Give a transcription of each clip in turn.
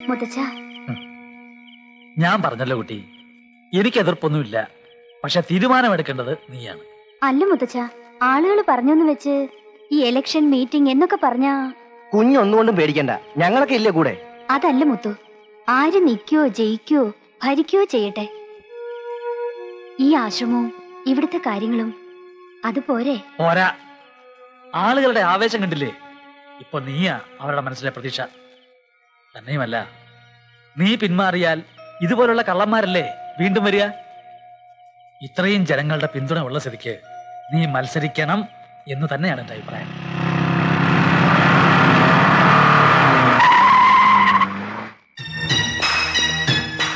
മുത്തച്ഛ, ഞാൻ പറഞ്ഞല്ലോ കുട്ടി, എനിക്ക് എതിർപ്പൊന്നുമില്ല. പക്ഷെ തീരുമാനമെടുക്കേണ്ടത് നീയാണ്. അല്ല മുത്തച്ഛ, ആളുകൾ പറഞ്ഞെന്ന് വെച്ച് ഈ ഇലക്ഷൻ മീറ്റിംഗ് എന്നൊക്കെ പറഞ്ഞാ കുഞ്ഞൊന്നുകൊണ്ടും പേടിക്കണ്ട, ഞങ്ങളൊക്കെ ഇല്ലേ കൂടെ. അതല്ല മുത്തു, ആര് നിൽക്കോ ജയിക്കോ ഭരിക്കോ ചെയ്യട്ടെ, ഈ ആശ്രമവും ഇവിടുത്തെ കാര്യങ്ങളും അതുപോരെ. പോരാ, ആളുകളുടെ ആവേശം കണ്ടില്ലേ? ഇപ്പൊ നീയാ അവരുടെ മനസ്സിലെ പ്രതീക്ഷ. തന്നെയുമല്ല, നീ പിന്മാറിയാൽ ഇതുപോലുള്ള കള്ളന്മാരല്ലേ വീണ്ടും വരിക. ഇത്രയും ജനങ്ങളുടെ പിന്തുണ ഉള്ള സ്ഥിതിക്ക് നീ മത്സരിക്കണം എന്ന് തന്നെയാണ് എന്റെ അഭിപ്രായം.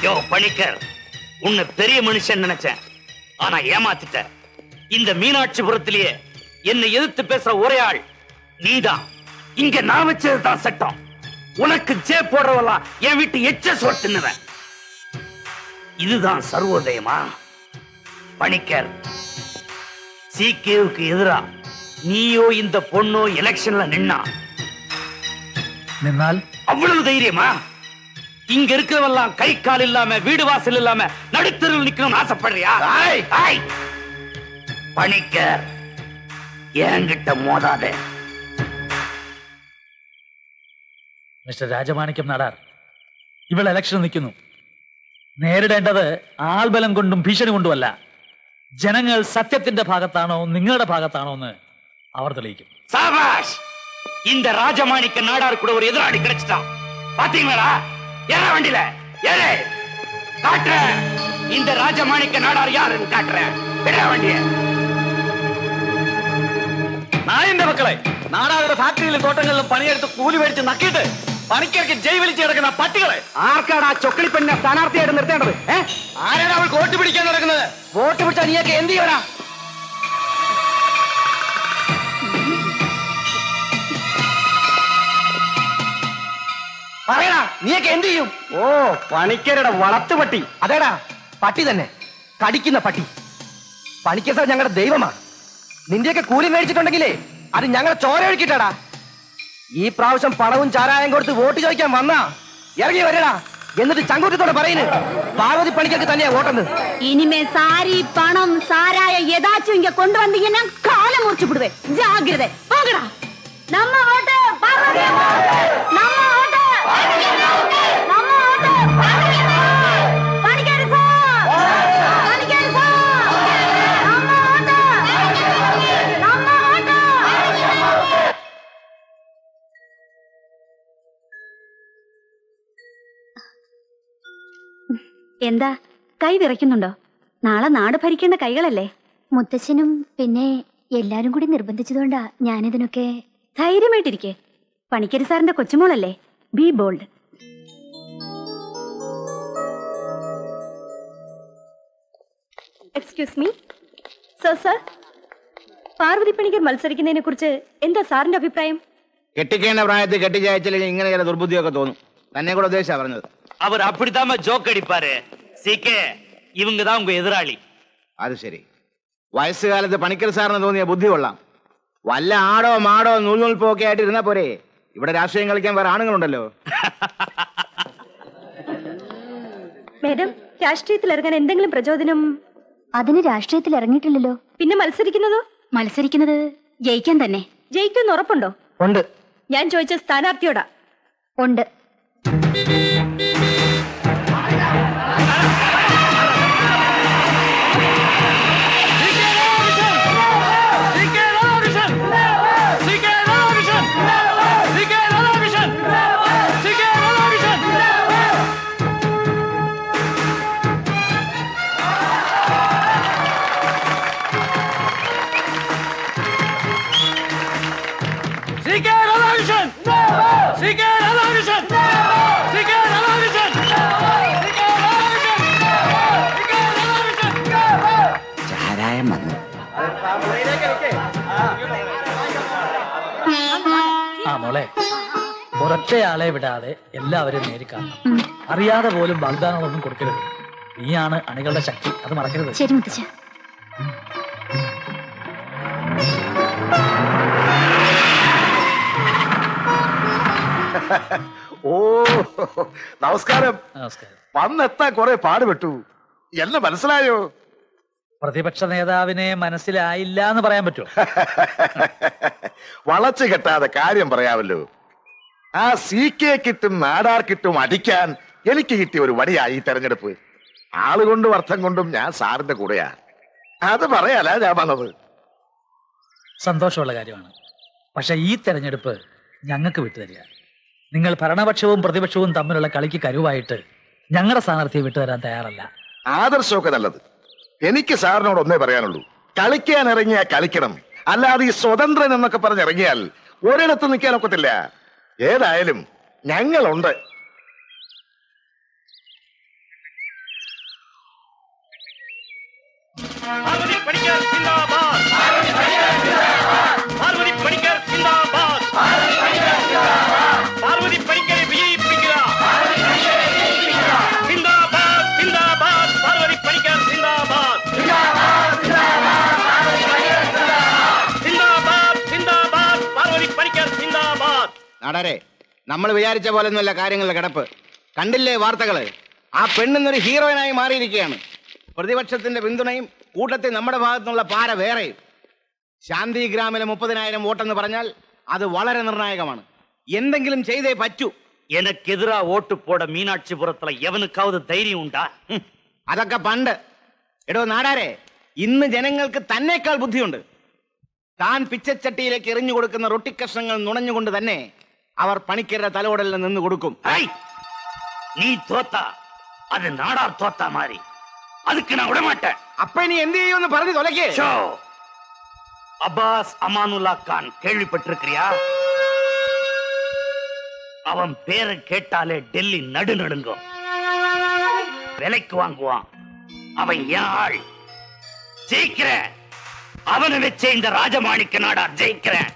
யோ பணிக்கர், உன்னை பெரிய மனுஷன் நினைச்சேன், ஆனா ஏமாத்திட்ட. இந்த மீனாட்சிபுரத்திலேயே என்னை எதிர்த்து பேசுற ஒரே ஆள் நீதான். இங்க நான் வச்சதுதான் சட்டம். உனக்கு ஜே போடுறவெல்லாம் என் வீட்டு எச்ச சோட்டுன்னுவேன். இதுதான் சர்வோதயமா? பணிக்கர், சிகேவுக்கு எதிரா நீயோ இந்த பொண்ணோ எலெக்ஷன்ல நின்னா அவ்வளவு தைரியமா? இங்க இருக்கிறவெல்லாம் கை கால் இல்லாம வீடு வாசல் இல்லாம நடுத்தருவில் நிக்கணும்னு ஆசைப்படுறியா? பணிக்கர், என்கிட்ட மோதாதே. മിസ്റ്റർ രാജമാണിക്യം നാടാർ, ഇവൾ ഇലക്ഷൻ നിൽക്കുന്നു. നേരിടേണ്ടത് ആൾബലം കൊണ്ടും ഭീഷണി കൊണ്ടുമല്ല. ജനങ്ങൾ സത്യത്തിന്റെ ഭാഗത്താണോ നിങ്ങളുടെ ഭാഗത്താണോ എന്ന് അവർ തെളിയിക്കും. சாபாஷ்! இந்த ராஜமாணிக்க நாடார் கூட ஒரு எதிராளி கிடைச்சிட்டான். பாத்தீங்களா? ஏற வண்டியில ஏறு, காட்டுற. இந்த ராஜமாணிக்க நாடார் யாருன்னு காட்டுறேன். விட வண்டிய. നായന്റെ മക്കളെ, നാടാരുടെ ഫാക്ടറിയിലും തോട്ടങ്ങളിലും പണിയെടുത്ത് കൂലി മേടിച്ച് നക്കിയിട്ട് പണിക്കർക്ക് ജയ് വിളിച്ച് കിടക്കുന്ന പട്ടികളെ. ആർക്കാണ് ആ ചൊക്കളി പെണ്ണെ സ്ഥാനാർത്ഥിയായിട്ട് നിർത്തേണ്ടത്? ആരാണ് അവൾ വോട്ട് പിടിക്കാൻ നടക്കുന്നത്? വോട്ട് പിടിച്ചാൽ നീയൊക്കെ എന്ത് ചെയ്യണ? പറയടാ, നീയൊക്കെ എന്ത് ചെയ്യും? ഓ, പണിക്കരുടെ വളർത്തുപട്ടി. അതേടാ, പട്ടി തന്നെ, കടിക്കുന്ന പട്ടി. പണിക്കർ സാർ ഞങ്ങളുടെ ദൈവമാണ്. നിന്റെയൊക്കെ കൂലി മേടിച്ചിട്ടുണ്ടെങ്കിലേ അത് ഞങ്ങളെ ചോര ഒഴുക്കിട്ടാടാ. ഈ പ്രാവശ്യം പണവും ചാരായം കൊടുത്ത് വോട്ട് ചോദിക്കാൻ വന്നാ ഇറങ്ങി വരടാ. എന്നിട്ട് ചങ്കൂറ്റത്തോടെ പറയുന്നു പാർവതി പണിക്കർക്ക് തന്നെയാ വോട്ടെന്ന്. ഇനിമേ സാരി പണം സാരായ ഏതാച്ചും ഇങ്ങ കൊണ്ടുവന്നീங்கன்னா കാലം മുറിച്ചു വിടുവേ. ജാഗ്രത. പോകടാ. നമ്മ വോട്ട് പാർവതി, നമ്മ വോട്ട് നമ്മ vote Panicker sir, Panicker sir, നമ്മ വോട്ട് നമ്മ വോട്ട്. എന്താ കൈ വിറയ്ക്കുന്നുണ്ടോ? നാളെ നാട് ഭരിക്കേണ്ട കൈകളല്ലേ? മുത്തച്ഛനും പിന്നെ എല്ലാരും കൂടി നിർബന്ധിച്ചതുകൊണ്ടാ ഞാനിതിനൊക്കെ. ധൈര്യമായിട്ടിരിക്കെ. പണിക്കരി സാറിന്റെ കൊച്ചുമോളല്ലേ? Be bold. Excuse me sir, Parvathi Panicker മത്സരിക്കുന്നതിനെ കുറിച്ച് എന്താ സാറിന്റെ അഭിപ്രായം? കെട്ടിക്കേണ്ട പ്രായത്തിൽ കെട്ടിച്ചയച്ചില്ലെങ്കിൽ ഇങ്ങനെ ചില ദുർബുദ്ധിയൊക്കെ തോന്നും. തന്നെ കൂടെ ഉദ്ദേശിച്ചാ പറഞ്ഞത്. அவர் அப்படித்தாம ஜோக் அடிப்பாரு. சிகே, இவங்க தான் உங்க எதிராளி. അത് ശരി. വയസ്സുകാലത്ത് പണിക്കർ സാറിന് തോന്നിയ ബുദ്ധി കൊള്ളാം. വല്ല ആടോ മാടോ നൂൽനൂൽപ്പോ ഒക്കെ ആയിട്ട് ഇരുന്നാ പോരെ. ഇവിടെ രാഷ്ട്രീയം കളിക്കാൻ വേറെ ആണുങ്ങളുണ്ടല്ലോ. മാഡം, രാഷ്ട്രീയത്തിൽ ഇറങ്ങാൻ എന്തെങ്കിലും പ്രചോദനം? അതിന് രാഷ്ട്രീയത്തിൽ ഇറങ്ങിയിട്ടില്ലല്ലോ. പിന്നെ മത്സരിക്കുന്നതോ? മത്സരിക്കുന്നത് ജയിക്കാൻ തന്നെ. ജയിക്കുമെന്ന് ഉറപ്പുണ്ടോ? ഉണ്ട്. ഞാൻ ചോദിച്ച സ്ഥാനാർത്ഥിയോടാ. ഉണ്ട്. ചാരായം വന്നു. ആ മോളെ, ഒരൊറ്റയാളെ വിടാതെ എല്ലാവരും നേരിക്കാണണം. അറിയാതെ പോലും വാഗ്ദാനങ്ങളൊന്നും കൊടുക്കരുത്. നീയാണ് അണികളുടെ ശക്തി, അത് മറക്കരുത്. ശരി മുത്തച്ഛ. ഓ നമസ്കാരം. നമസ്കാരം. വന്നെത്താൻ കുറെ പാടുപെട്ടു. എന്നെ മനസ്സിലായോ? പ്രതിപക്ഷ നേതാവിനെ മനസ്സിലായില്ല എന്ന് പറയാൻ പറ്റുമോ? വളച്ചു കെട്ടാതെ കാര്യം പറയാമല്ലോ. ആ CK കിറ്റും നാടാർ കിറ്റും അടിക്കാൻ എനിക്ക് കിട്ടിയ ഒരു വടിയായി ഈ തെരഞ്ഞെടുപ്പ്. ആളുകൊണ്ടും അർത്ഥം കൊണ്ടും ഞാൻ സാറിന്റെ കൂടെയാ. അത് പറയാലാ ഞാൻ വന്നത്. സന്തോഷമുള്ള കാര്യമാണ്. പക്ഷെ ഈ തെരഞ്ഞെടുപ്പ് ഞങ്ങൾക്ക് വിട്ടുതരിക. നിങ്ങൾ ഭരണപക്ഷവും പ്രതിപക്ഷവും തമ്മിലുള്ള കളിക്ക് കരുവായിട്ട് ഞങ്ങളുടെ സ്ഥാനാർത്ഥിയെ വിട്ടുതരാൻ തയ്യാറല്ല. ആദർശമൊക്കെ നല്ലത്. എനിക്ക് സാറിനോട് ഒന്നേ പറയാനുള്ളൂ. കളിക്കാൻ ഇറങ്ങിയാൽ കളിക്കണം. അല്ലാതെ ഈ സ്വതന്ത്രൻ എന്നൊക്കെ പറഞ്ഞിറങ്ങിയാൽ ഒരിടത്ത് നിൽക്കാൻ ഒക്കത്തില്ല. ഏതായാലും ഞങ്ങളുണ്ട്. പാർവതി പണിക്കർ സിന്ദാബാദ്. പാർവതി പണിക്കർ സിന്ദാബാദ്. പാർവതി പണിക്കരെ വിജയിപ്പിക്കുക. സിന്ദാബാദ് സിന്ദാബാദ്. പാർവതി പണിക്കർ സിന്ദാബാദ്. സിന്ദാബാദ് സിന്ദാബാദ്. പാർവതി പണിക്കർ സിന്ദാബാദ്. നാടാരെ, നമ്മൾ വിചാരിച്ച പോലൊന്നുമല്ല കാര്യങ്ങളുടെ കിടപ്പ്. കണ്ടില്ലേ വാർത്തകള്? ആ പെണ്ണിന്നൊരു ഹീറോയിനായി മാറിയിരിക്കുകയാണ്. പ്രതിപക്ഷത്തിന്റെ പിന്തുണയും കൂട്ടത്തിൽ നമ്മുടെ ഭാഗത്തുനിന്നുള്ള പാര വേറെയും. ശാന്തിഗ്രാമിലെ 30,000 വോട്ടെന്ന് പറഞ്ഞാൽ അത് വളരെ നിർണായകമാണ്. എന്തെങ്കിലും ചെയ്തേ പറ്റൂ. എനക്കെതിരാ വോട്ട് പോട മീനാക്ഷിപുരത്തുള്ള എവനുക്കാവത് ധൈര്യം ഉണ്ടാ? അതൊക്കെ പണ്ട്. എടോ നാടാരെ, ഇന്ന് ജനങ്ങൾക്ക് തന്നേക്കാൾ ബുദ്ധിയുണ്ട്. താൻ പിച്ചച്ചട്ടിയിലേക്ക് എറിഞ്ഞു കൊടുക്കുന്ന റൊട്ടിക്കഷ്ണങ്ങൾ നുണഞ്ഞുകൊണ്ട് തന്നെ അവർ പണിക്കരുടെ തലോടലിൽ നിന്ന് കൊടുക്കും. നീ തോത്ത അത് നാടാർ തോത്ത മാറി. அதுக்கு நான் விடமாட்டேன். அப்ப நீ எந்த செய்யும்னு പറഞ്ഞു தொலைக்கே. அப்பாஸ் அமானுல்லா கான் கேள்விப்பட்டிருக்கிறியா? அவன் பேரை கேட்டாலே டெல்லி நடு நடுங்கும். விலைக்கு வாங்குவான். அவன் யாழ் ஜெயிக்கிற. அவனை வச்ச இந்த ராஜமாணிக்க நாடார் ஜெயிக்கிறேன்.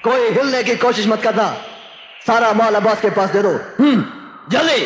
कोई हिलने की कोशिश मत करना. सारा माल अब्बास के पास दे दो. जल्दी.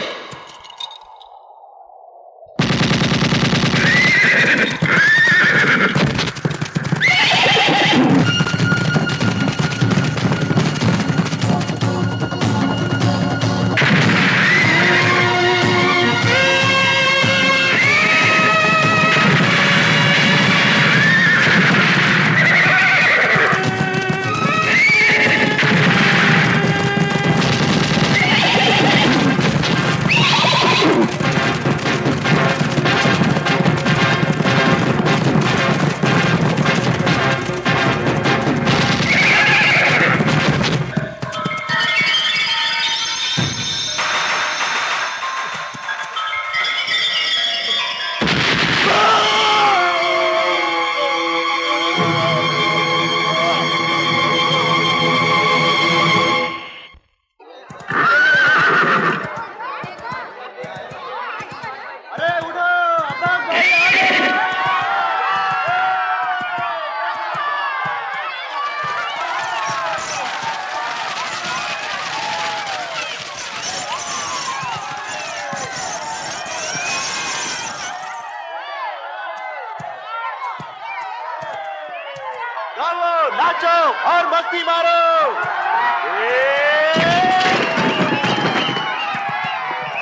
गाओ, नाचो और मस्ती मारो।